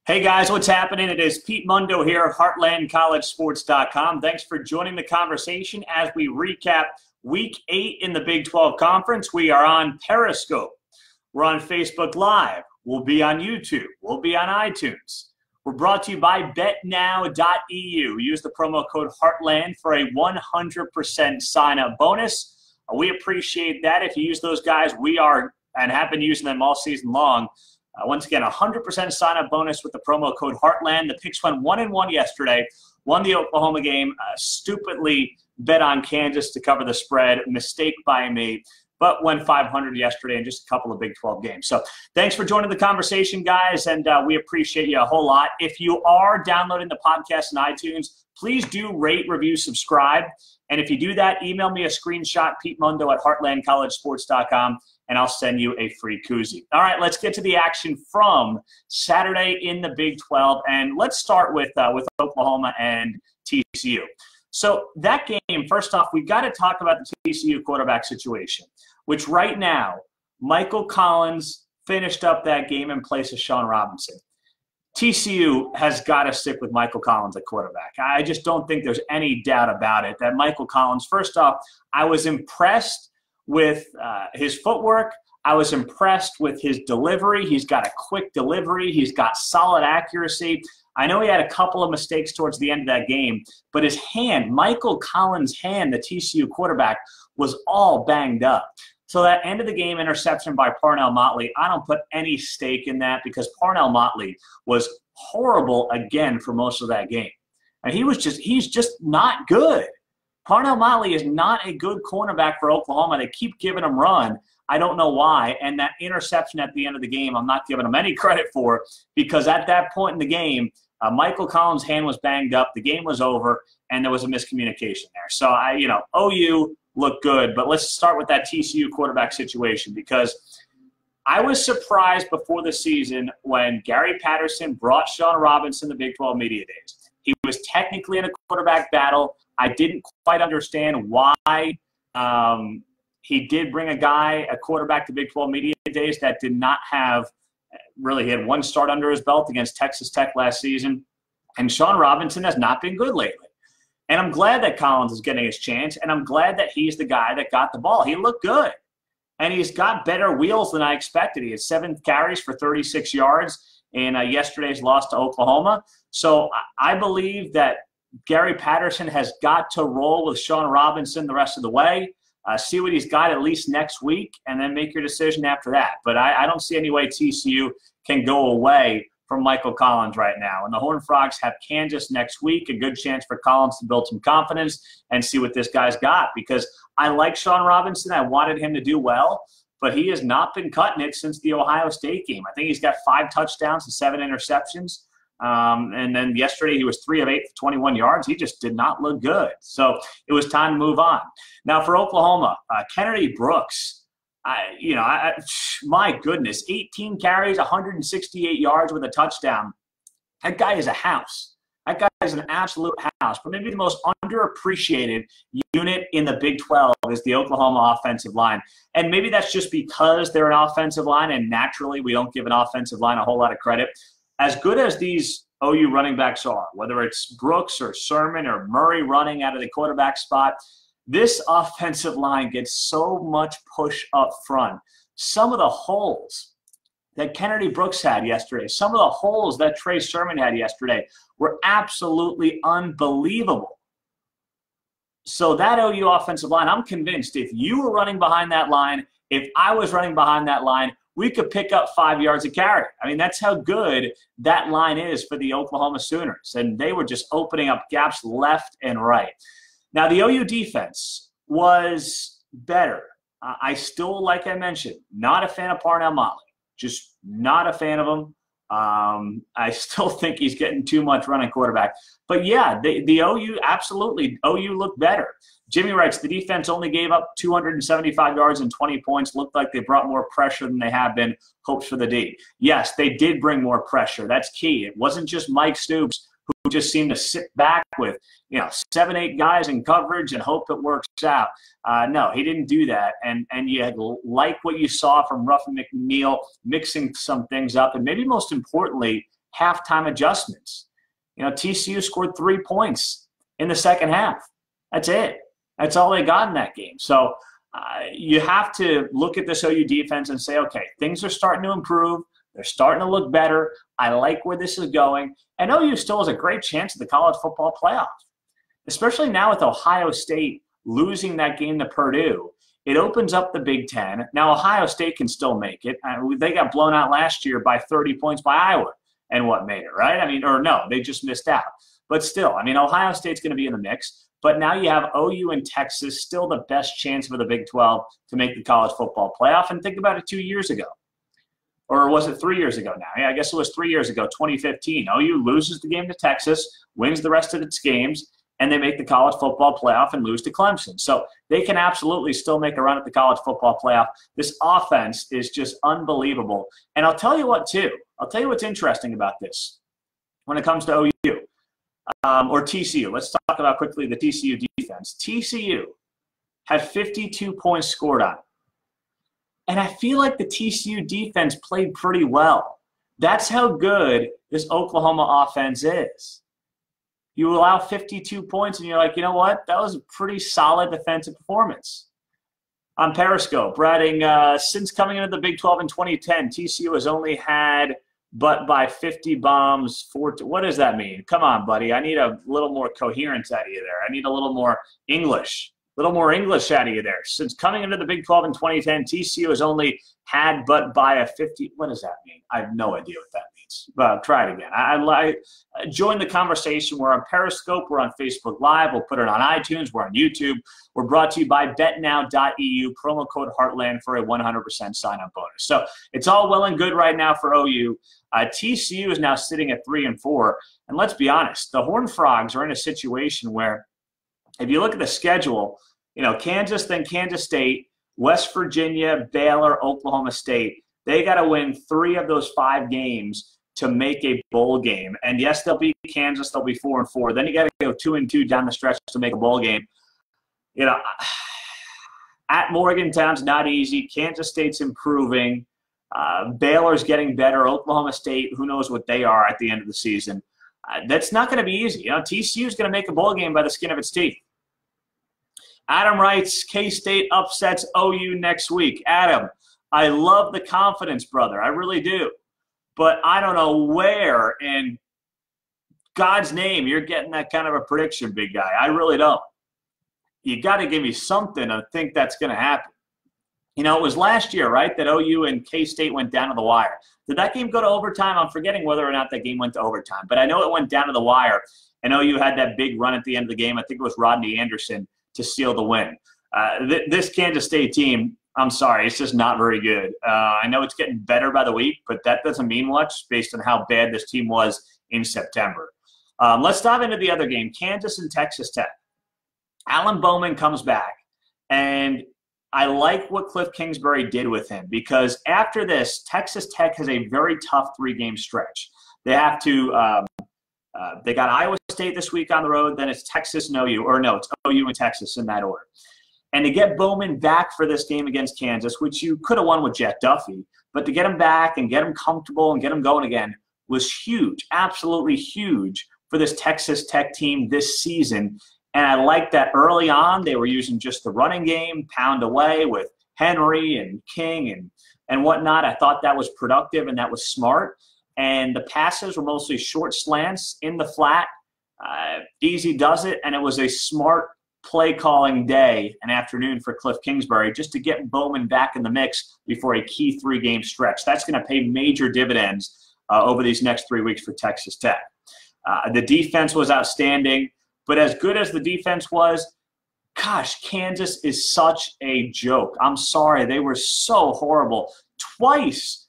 Hey guys, what's happening? It is Pete Mundo here of HeartlandCollegeSports.com. Thanks for joining the conversation as we recap Week 8 in the Big 12 Conference. We are on Periscope. We're on Facebook Live. We'll be on YouTube. We'll be on iTunes. We're brought to you by BetNow.eu. Use the promo code Heartland for a 100% sign-up bonus. We appreciate that. If you use those guys, we are and have been using them all season long. Once again, 100% sign-up bonus with the promo code Heartland. The Picks went 1-1 yesterday. Won the Oklahoma game. Stupidly bet on Kansas to cover the spread. Mistake by me. But went 500 yesterday in just a couple of Big 12 games. So thanks for joining the conversation, guys, and we appreciate you a whole lot. If you are downloading the podcast on iTunes, please do rate, review, subscribe. And if you do that, email me a screenshot, PeteMundo@HeartlandCollegeSports.com, and I'll send you a free koozie. All right, let's get to the action from Saturday in the Big 12. And let's start with Oklahoma and TCU. So that game, first off, we've got to talk about the TCU quarterback situation, which right now, Michael Collins finished up that game in place of Sean Robinson. TCU has got to stick with Michael Collins at quarterback. I just don't think there's any doubt about it that Michael Collins, first off, I was impressed with his footwork. I was impressed with his delivery. He's got a quick delivery. He's got solid accuracy. I know he had a couple of mistakes towards the end of that game, but his hand, Michael Collins' hand, the TCU quarterback, was all banged up. So that end of the game interception by Parnell Motley, I don't put any stake in that because Parnell Motley was horrible again for most of that game. And he's just not good. Parnell Motley is not a good cornerback for Oklahoma. They keep giving him run. I don't know why. And that interception at the end of the game, I'm not giving him any credit for because at that point in the game, Michael Collins' hand was banged up. The game was over, and there was a miscommunication there. So, OU looked good. But let's start with that TCU quarterback situation because I was surprised before the season when Gary Patterson brought Sean Robinson the Big 12 Media Days. He was technically in a quarterback battle. I didn't quite understand why he did bring a quarterback to Big 12 Media Days that did not have really, he had one start under his belt against Texas Tech last season. And Sean Robinson has not been good lately. And I'm glad that Collins is getting his chance, and I'm glad that he's the guy that got the ball. He looked good. And he's got better wheels than I expected. He had 7 carries for 36 yards in yesterday's loss to Oklahoma. So I believe that Gary Patterson has got to roll with Sean Robinson the rest of the way. See what he's got at least next week, and then make your decision after that. But I don't see any way TCU can go away from Michael Collins right now. And the Horned Frogs have Kansas next week, a good chance for Collins to build some confidence and see what this guy's got. Because I like Sean Robinson. I wanted him to do well, but he has not been cutting it since the Ohio State game. I think he's got 5 touchdowns and 7 interceptions. And then yesterday he was 3 of 8 for 21 yards. He just did not look good. So it was time to move on. Now for Oklahoma, Kennedy Brooks, my goodness, 18 carries, 168 yards with a touchdown. That guy is a house. That guy is an absolute house. But maybe the most underappreciated unit in the Big 12 is the Oklahoma offensive line. And maybe that's just because they're an offensive line, and naturally we don't give an offensive line a whole lot of credit. As good as these OU running backs are, whether it's Brooks or Sermon or Murray running out of the quarterback spot, this offensive line gets so much push up front. Some of the holes that Kennedy Brooks had yesterday, some of the holes that Trey Sermon had yesterday were absolutely unbelievable. So that OU offensive line, I'm convinced if you were running behind that line, if I was running behind that line, we could pick up 5 yards a carry. I mean, that's how good that line is for the Oklahoma Sooners. And they were just opening up gaps left and right. Now, the OU defense was better. I still, like I mentioned, not a fan of Parnell Motley. Just not a fan of him. I still think he's getting too much running quarterback. But, yeah, the OU, absolutely, OU looked better. Jimmy writes, the defense only gave up 275 yards and 20 points. Looked like they brought more pressure than they have been. Hopes for the D. Yes, they did bring more pressure. That's key. It wasn't just Mike Stoops who just seemed to sit back with, 7, 8 guys in coverage and hope it works out. No, he didn't do that. And you like what you saw from Ruffin McNeil mixing some things up. And maybe most importantly, halftime adjustments. TCU scored 3 points in the second half. That's it. That's all they got in that game. So you have to look at this OU defense and say, okay, things are starting to improve. They're starting to look better. I like where this is going. And OU still has a great chance at the college football playoff, especially now with Ohio State losing that game to Purdue. It opens up the Big Ten. Now, Ohio State can still make it. They got blown out last year by 30 points by Iowa. And what made it, right? Or no, they just missed out. But still, Ohio State's going to be in the mix. But now you have OU and Texas, still the best chance for the Big 12 to make the college football playoff. And think about it 2 years ago. Or was it 3 years ago now? Yeah, I guess it was 3 years ago, 2015. OU loses the game to Texas, wins the rest of its games, and they make the college football playoff and lose to Clemson. So they can absolutely still make a run at the college football playoff. This offense is just unbelievable. And I'll tell you what, too. I'll tell you what's interesting about this when it comes to OU or TCU. Let's talk about quickly the TCU defense. TCU had 52 points scored on it. And I feel like the TCU defense played pretty well. That's how good this Oklahoma offense is. You allow 52 points, and you're like, you know what? That was a pretty solid defensive performance. On Periscope, writing, since coming into the Big 12 in 2010, TCU has only had but by 50 bombs. What does that mean? Come on, buddy. I need a little more coherence out of you there. I need a little more English. Little more English out of you there. Since coming into the Big 12 in 2010, TCU has only had but by a 50. What does that mean? I have no idea what that means. But try it again. I join the conversation. We're on Periscope. We're on Facebook Live. We'll put it on iTunes. We're on YouTube. We're brought to you by BetNow.eu. Promo code Heartland for a 100% sign-up bonus. So it's all well and good right now for OU. TCU is now sitting at 3-4. And let's be honest, the Horned Frogs are in a situation where, if you look at the schedule, Kansas, then Kansas State, West Virginia, Baylor, Oklahoma State, they got to win 3 of those 5 games to make a bowl game. And yes, they'll beat Kansas. They'll be 4-4. Then you got to go 2-2 down the stretch to make a bowl game. At Morgantown's not easy. Kansas State's improving. Baylor's getting better. Oklahoma State, who knows what they are at the end of the season. That's not going to be easy. TCU is going to make a bowl game by the skin of its teeth. Adam writes, K-State upsets OU next week. Adam, I love the confidence, brother. I really do. But I don't know where in God's name you're getting that kind of a prediction, big guy. I really don't. You got to give me something to think that's going to happen. It was last year, right, that OU and K-State went down to the wire. Did that game go to overtime? I'm forgetting whether or not that game went to overtime. But I know it went down to the wire, and OU had that big run at the end of the game. I think it was Rodney Anderson to seal the win. This Kansas State team, I'm sorry, it's just not very good. I know it's getting better by the week, but that doesn't mean much based on how bad this team was in September. Let's dive into the other game, Kansas and Texas Tech. Alan Bowman comes back, and I like what Cliff Kingsbury did with him, because after this, Texas Tech has a very tough 3-game stretch. They have to they got Iowa State this week on the road, then it's Texas and OU, or no, it's OU and Texas in that order. And to get Bowman back for this game against Kansas, which you could have won with Jet Duffy, but to get him back and get him comfortable and get him going again was huge, absolutely huge for this Texas Tech team this season. And I like that early on they were using just the running game, pound away with Henry and King and whatnot. I thought that was productive and that was smart. And the passes were mostly short slants in the flat. Easy does it, and it was a smart play-calling day and afternoon for Cliff Kingsbury just to get Bowman back in the mix before a key 3-game stretch. That's going to pay major dividends over these next 3 weeks for Texas Tech. The defense was outstanding. But as good as the defense was, gosh, Kansas is such a joke. I'm sorry. They were so horrible. Twice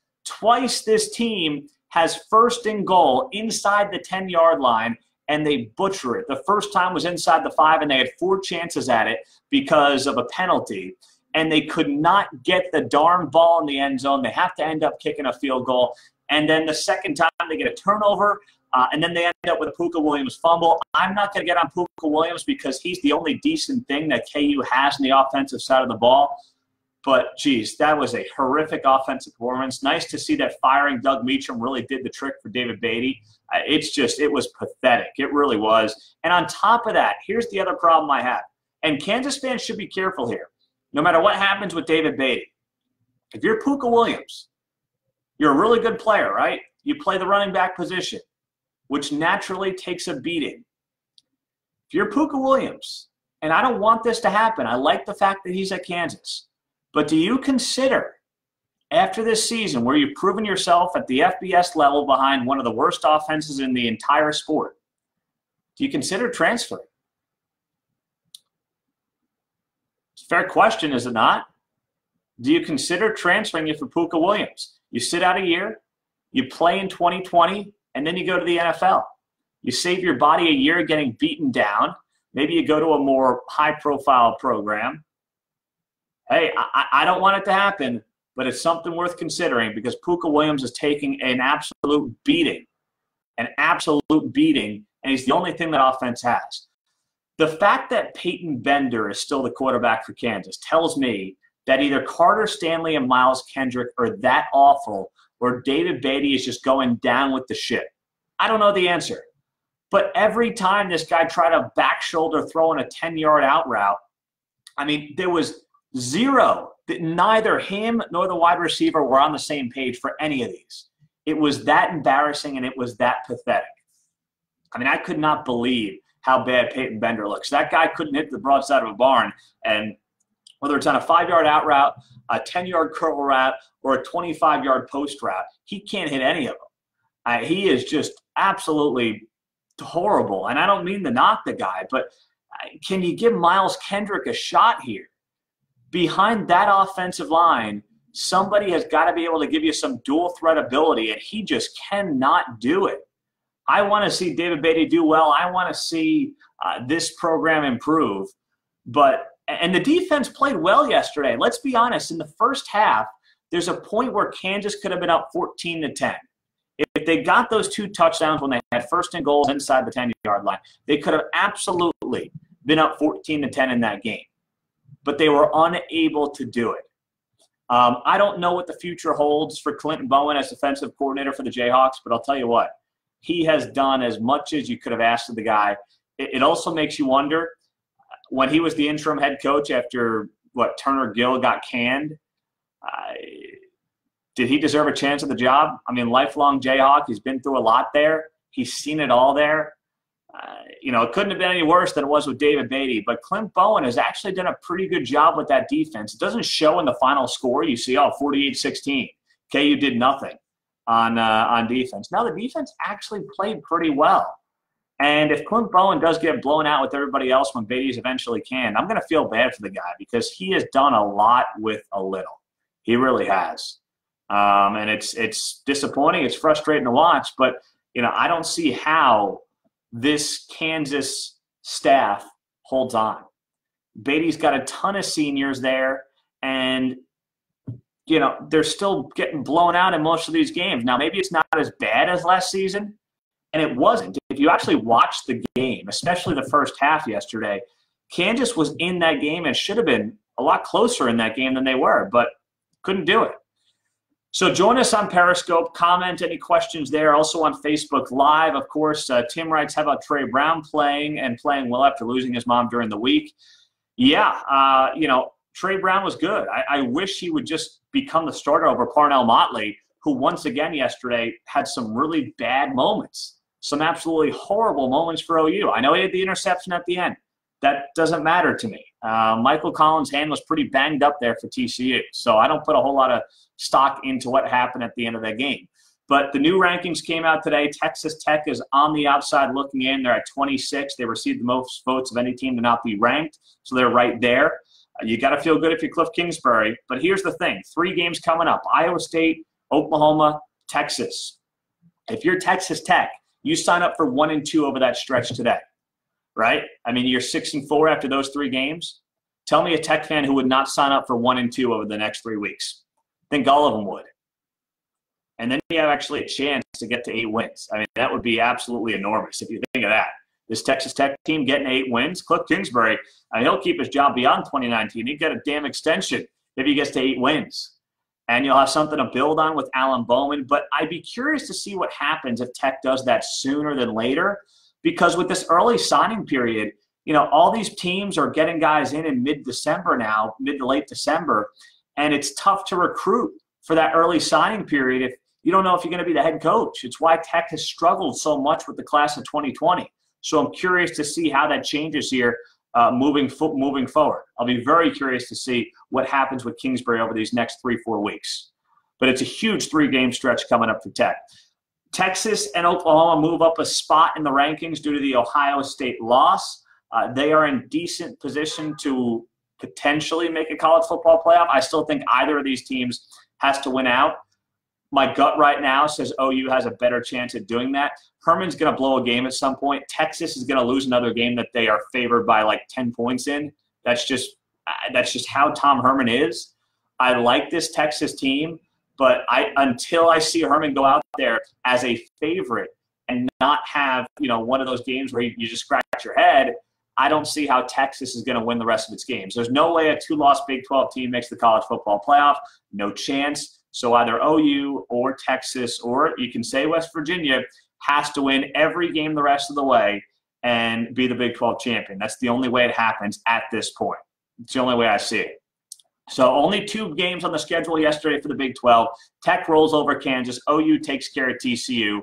this team has 1st and goal inside the 10-yard line, and they butcher it. The first time was inside the 5, and they had 4 chances at it because of a penalty, and they could not get the darn ball in the end zone. They have to end up kicking a field goal. And then the second time they get a turnover, and then they end up with a Puka Williams fumble. I'm not going to get on Puka Williams because he's the only decent thing that KU has in the offensive side of the ball. But, geez, that was a horrific offensive performance. Nice to see that firing Doug Meacham really did the trick for David Beatty. It was pathetic. It really was. And on top of that, here's the other problem I have. And Kansas fans should be careful here. No matter what happens with David Beatty, if you're Puka Williams, you're a really good player, right? You play the running back position, which naturally takes a beating. If you're Puka Williams, and I don't want this to happen, I like the fact that he's at Kansas, but do you consider, after this season where you've proven yourself at the FBS level behind one of the worst offenses in the entire sport, do you consider transferring? It's a fair question, is it not? Do you consider transferring if you're Puka Williams? You sit out a year, you play in 2020, and then you go to the NFL. You save your body a year getting beaten down. Maybe you go to a more high-profile program. Hey, I don't want it to happen, but it's something worth considering because Puka Williams is taking an absolute beating, and he's the only thing that offense has. The fact that Peyton Bender is still the quarterback for Kansas tells me that either Carter Stanley and Miles Kendrick are that awful or David Beatty is just going down with the ship. I don't know the answer. But every time this guy tried to back shoulder throwing a 10-yard out route, I mean, there was zero. Neither him nor the wide receiver were on the same page for any of these. It was that embarrassing and it was that pathetic. I mean, I could not believe how bad Peyton Bender looks. That guy couldn't hit the broadside of a barn, and whether it's on a 5-yard out route, a 10-yard curl route, or a 25-yard post route, he can't hit any of them. He is just absolutely horrible. And I don't mean to knock the guy, but can you give Miles Kendrick a shot here? Behind that offensive line, somebody has got to be able to give you some dual threat ability, and he just cannot do it. I want to see David Beatty do well. I want to see this program improve. And the defense played well yesterday. Let's be honest. In the first half, there's a point where Kansas could have been up 14-10. If they got those 2 touchdowns when they had first and goals inside the 10-yard line, they could have absolutely been up 14-10 in that game. But they were unable to do it. I don't know what the future holds for Clinton Bowen as defensive coordinator for the Jayhawks, but I'll tell you what, he has done as much as you could have asked of the guy. It also makes you wonder, when he was the interim head coach after, Turner Gill got canned, did he deserve a chance at the job? I mean, lifelong Jayhawk. He's been through a lot there. He's seen it all there. It couldn't have been any worse than it was with David Beatty. But Clint Bowen has actually done a pretty good job with that defense. It doesn't show in the final score. You see, 48-16. KU did nothing on defense. Now, the defense actually played pretty well. And if Clint Bowen does get blown out with everybody else when Beatty's eventually can, I'm going to feel bad for the guy because he has done a lot with a little. He really has. And it's disappointing. It's frustrating to watch. But, I don't see how this Kansas staff holds on. Beatty's got a ton of seniors there. And, they're still getting blown out in most of these games. Now, maybe it's not as bad as last season. And it wasn't. If you actually watched the game, especially the first half yesterday, Kansas was in that game and should have been a lot closer in that game than they were, but couldn't do it. So join us on Periscope. Comment any questions there. Also on Facebook Live, of course. Tim writes, how about Trey Brown playing well after losing his mom during the week? Yeah, Trey Brown was good. I wish he would just become the starter over Parnell Motley, who once again yesterday had some really bad moments. Some absolutely horrible moments for OU. I know he had the interception at the end. That doesn't matter to me. Michael Collins' hand was pretty banged up there for TCU, so I don't put a whole lot of stock into what happened at the end of that game. But the new rankings came out today. Texas Tech is on the outside looking in. They're at 26. They received the most votes of any team to not be ranked, so they're right there. You got to feel good if you're Cliff Kingsbury. But here's the thing. 3 games coming up. Iowa State, Oklahoma, Texas. If you're Texas Tech, you sign up for 1 and 2 over that stretch today, right? I mean, you're 6 and 4 after those 3 games. Tell me a Tech fan who would not sign up for 1 and 2 over the next 3 weeks. I think all of them would. And then you have actually a chance to get to 8 wins. I mean, that would be absolutely enormous if you think of that. This Texas Tech team getting 8 wins. Cliff Kingsbury, he'll keep his job beyond 2019. He'd get a damn extension Maybe he gets to 8 wins. And you'll have something to build on with Alan Bowman. But I'd be curious to see what happens if Tech does that sooner than later. Because with this early signing period, all these teams are getting guys in mid-December now, mid to late December. And it's tough to recruit for that early signing period if you don't know if you're going to be the head coach. It's why Tech has struggled so much with the class of 2020. So I'm curious to see how that changes here moving forward. I'll be very curious to see what happens with Kingsbury over these next 3-4 weeks. But it's a huge 3-game stretch coming up for Tech. Texas and Oklahoma move up a spot in the rankings due to the Ohio State loss. They are in decent position to potentially make a college football playoff. I still think either of these teams has to win out. My gut right now says OU has a better chance at doing that. Herman's going to blow a game at some point. Texas is going to lose another game that they are favored by like 10 points in. That's just how Tom Herman is. I like this Texas team, but until I see Herman go out there as a favorite and not have one of those games where you just scratch your head, I don't see how Texas is going to win the rest of its games. There's no way a 2-loss Big 12 team makes the college football playoff. No chance. So either OU or Texas, or you can say West Virginia, has to win every game the rest of the way and be the Big 12 champion. That's the only way it happens at this point. It's the only way I see it. So only 2 games on the schedule yesterday for the Big 12. Tech rolls over Kansas. OU takes care of TCU.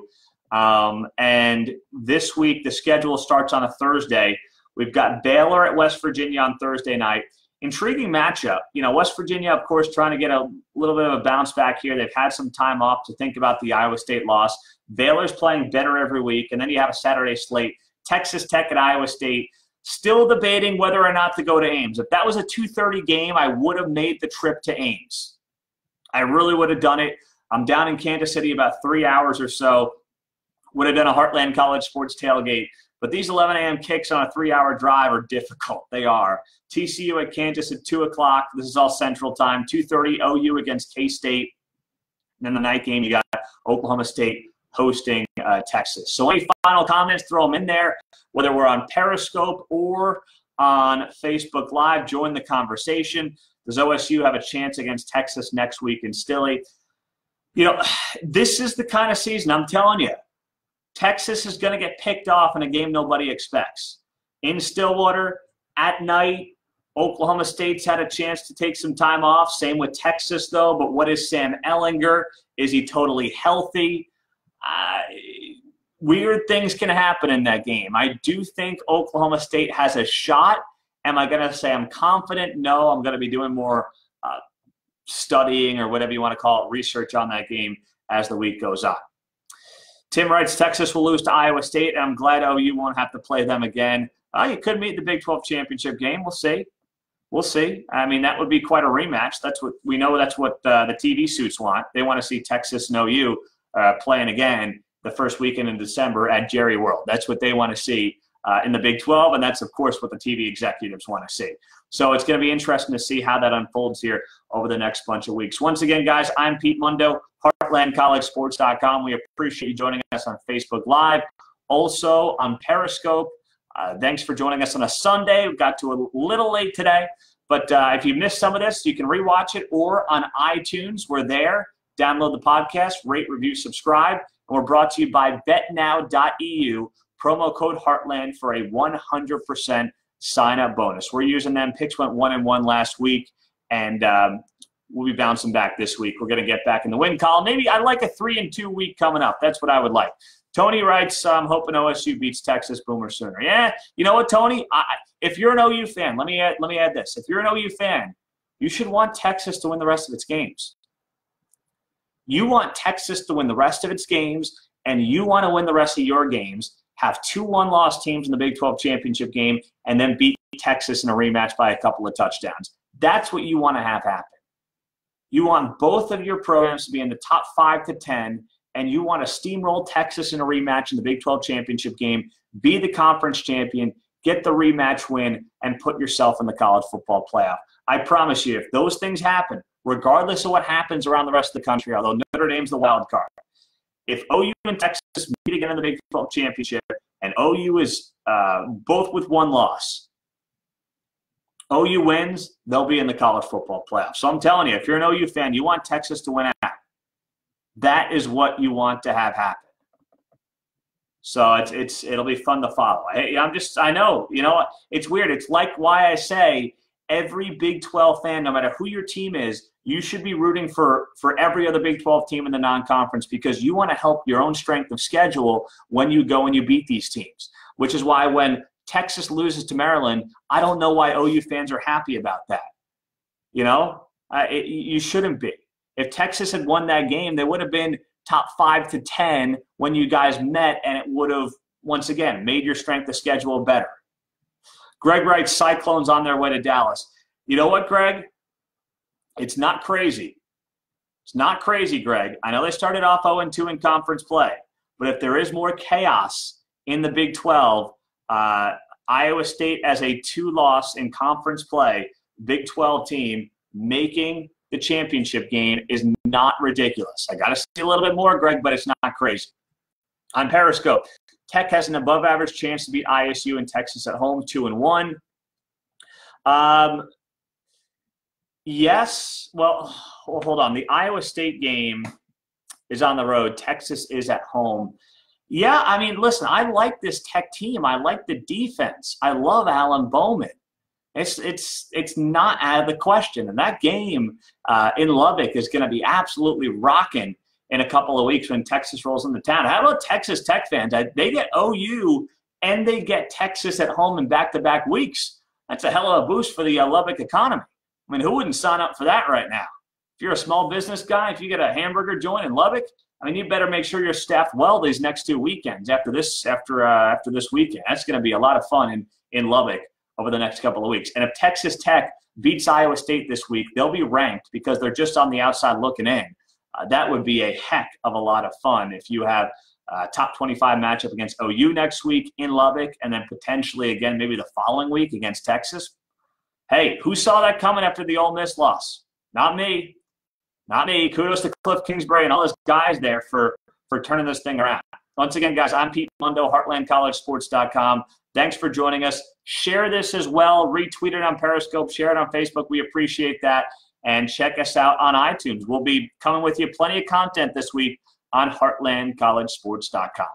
And this week the schedule starts on a Thursday. We've got Baylor at West Virginia on Thursday night. Intriguing matchup. West Virginia, of course, trying to get a little bit of a bounce back here. They've had some time off to think about the Iowa State loss. Baylor's playing better every week. And then you have a Saturday slate. Texas Tech at Iowa State. Still debating whether or not to go to Ames. If that was a 2:30 game, I would have made the trip to Ames. I really would have done it. I'm down in Kansas City about 3 hours or so. Would have done a Heartland College Sports tailgate. But these 11 a.m. kicks on a 3-hour drive are difficult. They are. TCU at Kansas at 2 o'clock. This is all Central Time. 2:30 OU against K-State. And then the night game, you got Oklahoma State hosting Texas. So any final comments, throw them in there. Whether we're on Periscope or on Facebook Live, join the conversation. Does OSU have a chance against Texas next week in Stilley? This is the kind of season, I'm telling you. Texas is going to get picked off in a game nobody expects. In Stillwater, at night, Oklahoma State's had a chance to take some time off. Same with Texas, though. But what is Sam Ehlinger? Is he totally healthy? Weird things can happen in that game. I do think Oklahoma State has a shot. Am I going to say I'm confident? No, I'm going to be doing more studying or whatever you want to call it, research on that game as the week goes on. Tim writes, Texas will lose to Iowa State, and I'm glad OU won't have to play them again. You could meet the Big 12 championship game. We'll see. We'll see. I mean, that would be quite a rematch. That's what we know. That's what the TV suits want. They want to see Texas and OU playing again the first weekend in December at Jerry World. That's what they want to see in the Big 12, and that's, of course, what the TV executives want to see. So it's going to be interesting to see how that unfolds here over the next bunch of weeks. Once again, guys, I'm Pete Mundo, HeartlandCollegeSports.com. We appreciate you joining us on Facebook Live, also on Periscope. Thanks for joining us on a Sunday. We got to a little late today, but if you missed some of this, you can rewatch it or on iTunes. We're there. Download the podcast, rate, review, subscribe. And we're brought to you by betnow.eu, promo code Heartland for a 100% sign-up bonus. We're using them. Picks went 1-1 last week, and we'll be bouncing back this week. We're going to get back in the win column. Maybe I'd like a 3-2 week coming up. That's what I would like. Tony writes, I'm hoping OSU beats Texas Boomer sooner. Yeah, you know what, Tony? If you're an OU fan, let me add this. If you're an OU fan, you should want Texas to win the rest of its games. You want Texas to win the rest of its games, and you want to win the rest of your games, have 2 one-loss teams in the Big 12 championship game, and then beat Texas in a rematch by a couple of touchdowns. That's what you want to have happen. You want both of your programs to be in the top 5 to 10, and you want to steamroll Texas in a rematch in the Big 12 championship game, be the conference champion, get the rematch win, and put yourself in the college football playoff. I promise you, if those things happen, regardless of what happens around the rest of the country, although Notre Dame's the wild card, if OU and Texas meet again in the Big 12 championship and OU is both with 1 loss, OU wins, they'll be in the college football playoff. So I'm telling you, if you're an OU fan, you want Texas to win out. That is what you want to have happen. So it'll be fun to follow. I know, it's weird. It's like why I say every Big 12 fan, no matter who your team is, you should be rooting for every other Big 12 team in the non-conference, because you want to help your own strength of schedule when you go and you beat these teams, which is why when Texas loses to Maryland, I don't know why OU fans are happy about that. You shouldn't be. If Texas had won that game, they would have been top 5 to 10 when you guys met, and it would have, once again, made your strength of schedule better. Greg writes, Cyclones on their way to Dallas. You know what, Greg? It's not crazy. It's not crazy, Greg. I know they started off 0-2 in conference play, but if there is more chaos in the Big 12, Iowa State as a 2-loss in conference play, Big 12 team making the championship game is not ridiculous. I got to see a little bit more, Greg, but it's not crazy. On Periscope, Tech has an above-average chance to beat ISU and Texas at home, 2-1. Yes. Well, hold on. The Iowa State game is on the road. Texas is at home. Yeah, I mean, listen, I like this Tech team. I like the defense. I love Alan Bowman. It's not out of the question. And that game in Lubbock is going to be absolutely rocking in a couple of weeks when Texas rolls into town. How about Texas Tech fans? They get OU and they get Texas at home in back-to-back weeks. That's a hell of a boost for the Lubbock economy. I mean, who wouldn't sign up for that right now? If you're a small business guy, if you get a hamburger joint in Lubbock, I mean, you better make sure you're staffed well these next 2 weekends after this weekend. That's going to be a lot of fun in Lubbock over the next couple of weeks. And if Texas Tech beats Iowa State this week, they'll be ranked because they're just on the outside looking in. That would be a heck of a lot of fun if you have a top 25 matchup against OU next week in Lubbock, and then potentially again maybe the following week against Texas. Hey, who saw that coming after the Ole Miss loss? Not me. Not me. Kudos to Cliff Kingsbury and all those guys there for turning this thing around. Once again, guys, I'm Pete Mundo, HeartlandCollegeSports.com. Thanks for joining us. Share this as well. Retweet it on Periscope. Share it on Facebook. We appreciate that. And check us out on iTunes. We'll be coming with you plenty of content this week on HeartlandCollegeSports.com.